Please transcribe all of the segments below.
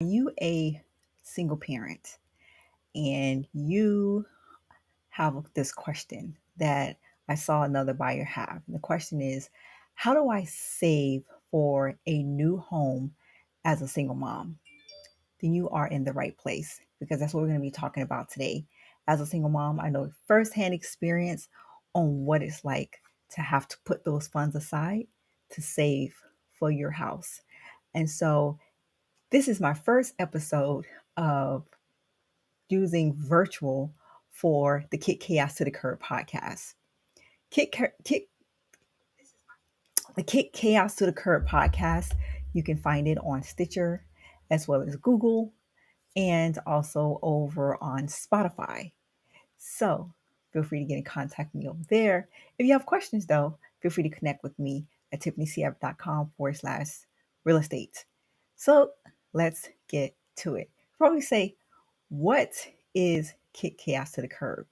You a single parent and you have this question that I saw another buyer have. And the question is, how do I save for a new home as a single mom? Then you are in the right place because that's what we're going to be talking about today. As a single mom, I know firsthand experience on what it's like to have to put those funds aside to save for your house. And so this is my first episode of using virtual for the Kick Chaos to the Curb podcast. Kick, kick the Kick Chaos to the Curb podcast. You can find it on Stitcher as well as Google and also over on Spotify. So feel free to get in contact with me over there. If you have questions though, feel free to connect with me at tiffanyceverett.com/real estate. So let's get to it. Probably say, what is Kick Chaos to the Curb?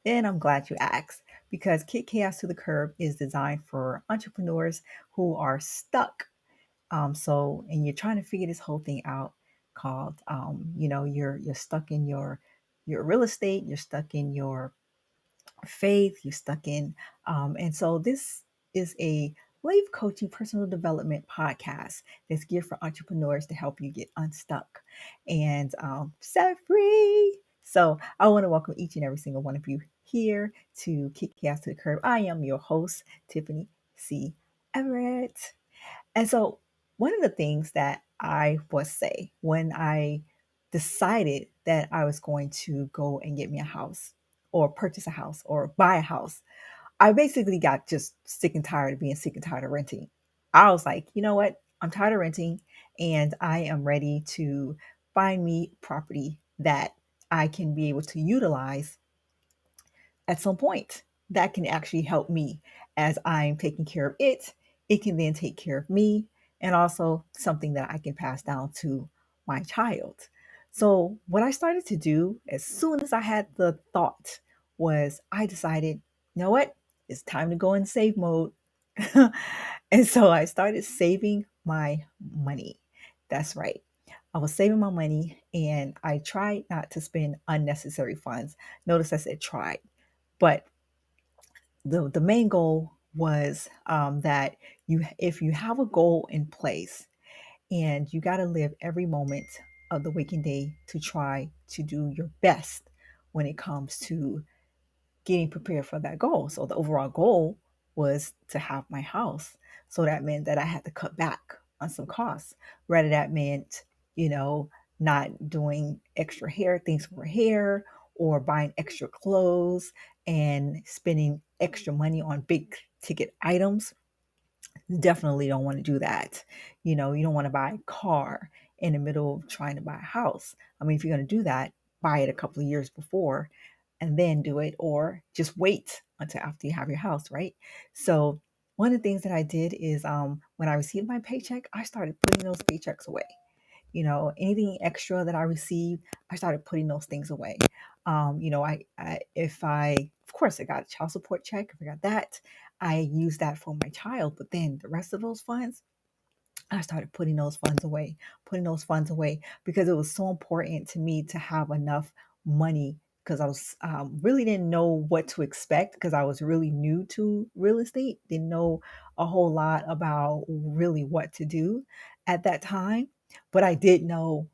And I'm glad you asked because Kick Chaos to the Curb is designed for entrepreneurs who are stuck. And you're trying to figure this whole thing out called, you're stuck in your real estate, you're stuck in your faith, you're stuck in. And so this is a life coaching personal development podcast that's geared for entrepreneurs to help you get unstuck and set free. So I want to welcome each and every single one of you here to Kick Chaos to the Curb. I am your host, Tiffany C Everett. And so one of the things that I would say when I decided that I was going to go and get me a house or purchase a house or buy a house, I basically got just sick and tired of being sick and tired of renting. I was like, you know what? I'm tired of renting and I am ready to find me property that I can be able to utilize at some point that can actually help me as I'm taking care of it. It can then take care of me and also something that I can pass down to my child. So, what I started to do as soon as I had the thought was I decided, you know what? It's time to go in save mode. And so I started saving my money. That's right. I was saving my money and I tried not to spend unnecessary funds. Notice I said tried, but the main goal was that if you have a goal in place and you got to live every moment of the waking day to try to do your best when it comes to getting prepared for that goal. So the overall goal was to have my house. So that meant that I had to cut back on some costs. Rather, that meant, you know, not doing extra hair things for hair or buying extra clothes and spending extra money on big ticket items. Definitely don't want to do that. You don't want to buy a car in the middle of trying to buy a house. I mean, if you're going to do that, buy it a couple of years before and then do it, or just wait until after you have your house, right? So, one of the things that I did is when I received my paycheck, I started putting those paychecks away. Anything extra that I received, I started putting those things away. Of course, I got a child support check. If I got that, I used that for my child. But then the rest of those funds, I started putting those funds away because it was so important to me to have enough money because I was really didn't know what to expect because I was really new to real estate, didn't know a whole lot about really what to do at that time. But I did know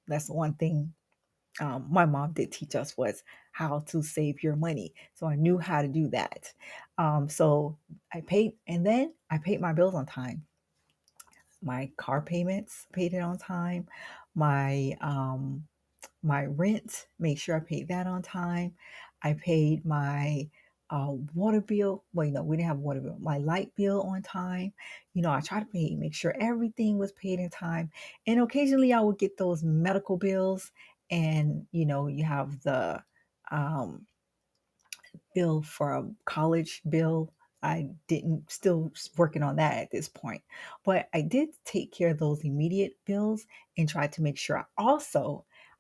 that's the one thing my mom did teach us was how to save your money. So I knew how to do that. So I paid my bills on time, my car payments, paid it on time, my rent, make sure I paid that on time. I paid my water bill. Well, we didn't have a water bill. My light bill on time. I try to make sure everything was paid in time. And occasionally I would get those medical bills, and you have the um, bill for a college bill. I didn't still working on that at this point, but I did take care of those immediate bills and tried to make sure.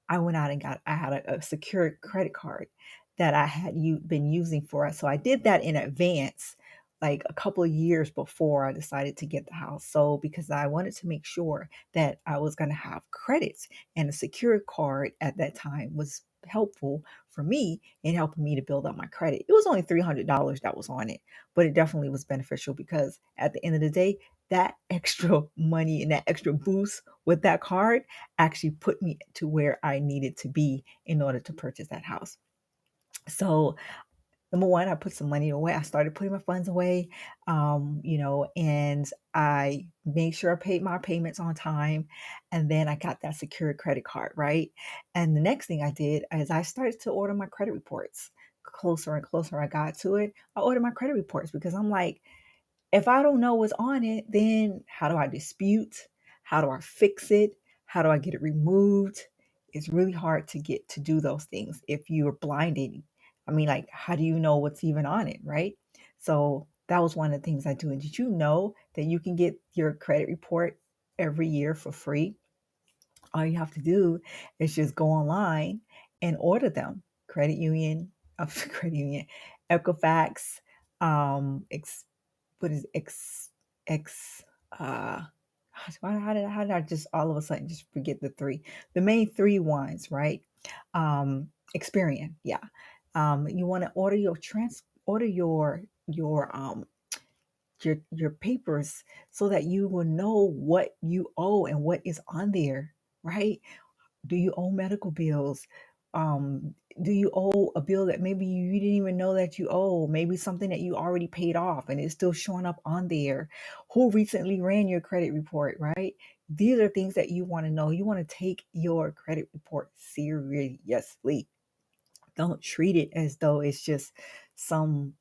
I went out and I had a secured credit card that I had been using for us. So I did that in advance like a couple of years before I decided to get the house. So because I wanted to make sure that I was going to have credits, and a secured card at that time was helpful for me in helping me to build up my credit. It was only $300 that was on it, but it definitely was beneficial because at the end of the day, that extra money and that extra boost with that card actually put me to where I needed to be in order to purchase that house. So number one, I put some money away. I started putting my funds away, and I made sure I paid my payments on time. And then I got that secured credit card, right? And the next thing I did is I started to order my credit reports. Closer and closer I got to it, I ordered my credit reports because I'm like, if I don't know what's on it, then how do I dispute? How do I fix it? How do I get it removed? It's really hard to get to do those things if you're blinded. I mean, like, how do you know what's even on it, right? So that was one of the things I do. And did you know that you can get your credit report every year for free? All you have to do is just go online and order them. Credit union, credit union, Equifax, what is X how did I just all of a sudden just forget the main three ones, right? Experian, yeah. You want to order order your papers so that you will know what you owe and what is on there, right? Do you owe medical bills? Do you owe a bill that maybe you didn't even know that you owe? Maybe something that you already paid off and it's still showing up on there. Who recently ran your credit report, right? These are things that you want to know. You want to take your credit report seriously. Don't treat it as though it's just something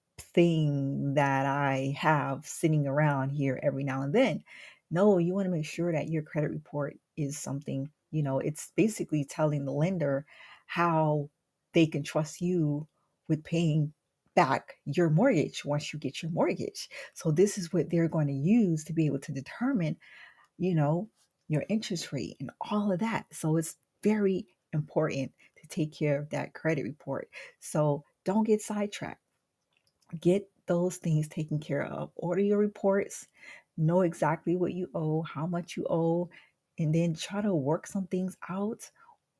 that I have sitting around here every now and then. No, you want to make sure that your credit report is something, it's basically telling the lender how they can trust you with paying back your mortgage once you get your mortgage. So this is what they're going to use to be able to determine, you know, your interest rate and all of that. So it's very important to take care of that credit report. So don't get sidetracked. Get those things taken care of. Order your reports, know exactly what you owe, how much you owe, and then try to work some things out.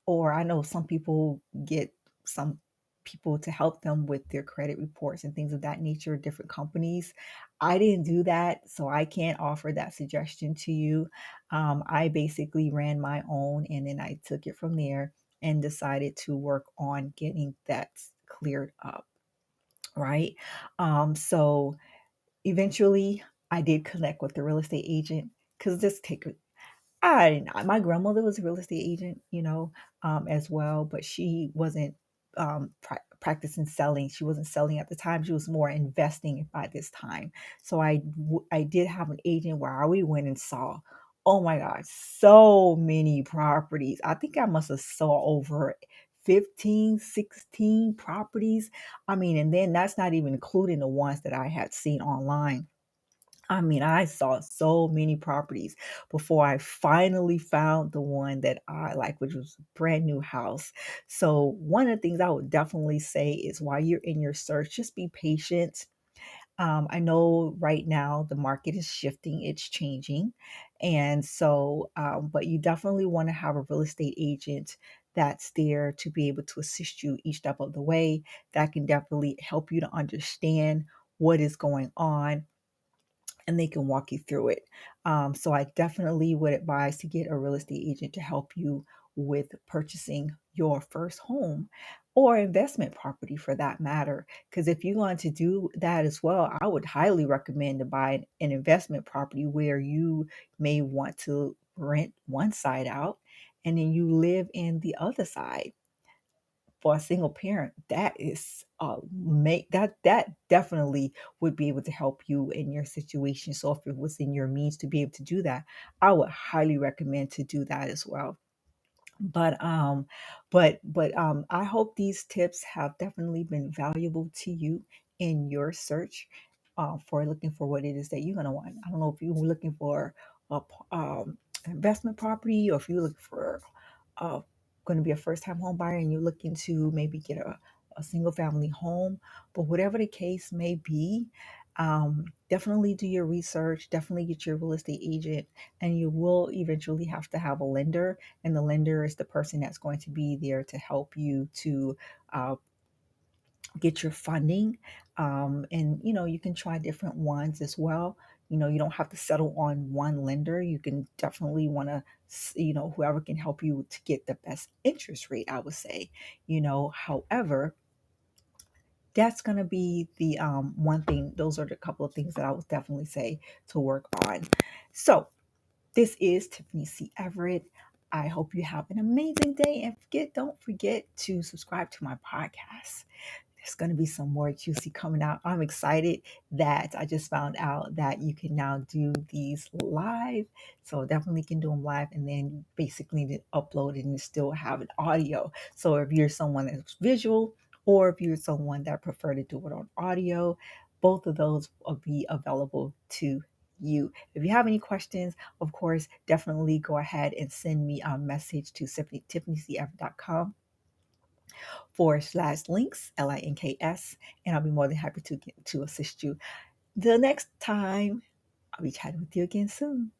Or I know some people get some people to help them with their credit reports and things of that nature, different companies. I didn't do that, so I can't offer that suggestion to you. I basically ran my own and then I took it from there and decided to work on getting that cleared up, right? So eventually I did connect with the real estate agent because this take I didn't know. My grandmother was a real estate agent, as well, but she wasn't practicing selling. She wasn't selling at the time. She was more investing by this time. So I did have an agent where we went and saw, oh my God, so many properties. I think I must have saw over 15, 16 properties. I mean, and then that's not even including the ones that I had seen online. I mean, I saw so many properties before I finally found the one that I like, which was a brand new house. So, one of the things I would definitely say is while you're in your search, just be patient. I know right now the market is shifting, it's changing. And so, but you definitely want to have a real estate agent that's there to be able to assist you each step of the way. That can definitely help you to understand what is going on and they can walk you through it. So I definitely would advise to get a real estate agent to help you with purchasing your first home or investment property for that matter. Because if you're going to do that as well, I would highly recommend to buy an investment property where you may want to rent one side out and then you live in the other side for a single parent. That is make that definitely would be able to help you in your situation. So if it was in your means to be able to do that, I would highly recommend to do that as well. But I hope these tips have definitely been valuable to you in your search for looking for what it is that you're gonna want. I don't know if you were looking for a investment property or if you're looking for uh, going to be a first time home buyer and you're looking to maybe get a single family home. But whatever the case may be, Definitely do your research, definitely get your real estate agent, and you will eventually have to have a lender. And the lender is the person that's going to be there to help you to get your funding. And you can try different ones as well. You don't have to settle on one lender. You can definitely want to, whoever can help you to get the best interest rate, I would say. However, that's going to be the one thing. Those are the couple of things that I would definitely say to work on. So this is Tiffany C Everett. I hope you have an amazing day, and don't forget to subscribe to my podcast. There's going to be some more juicy coming out. I'm excited that I just found out that you can now do these live. So definitely can do them live, and then you basically need to upload it and still have an audio. So if you're someone that's visual, or if you're someone that prefer to do it on audio, both of those will be available to you. If you have any questions, of course, definitely go ahead and send me a message to tiffanyceverett.com /links, LINKS, and I'll be more than happy to assist you. The next time, I'll be chatting with you again soon.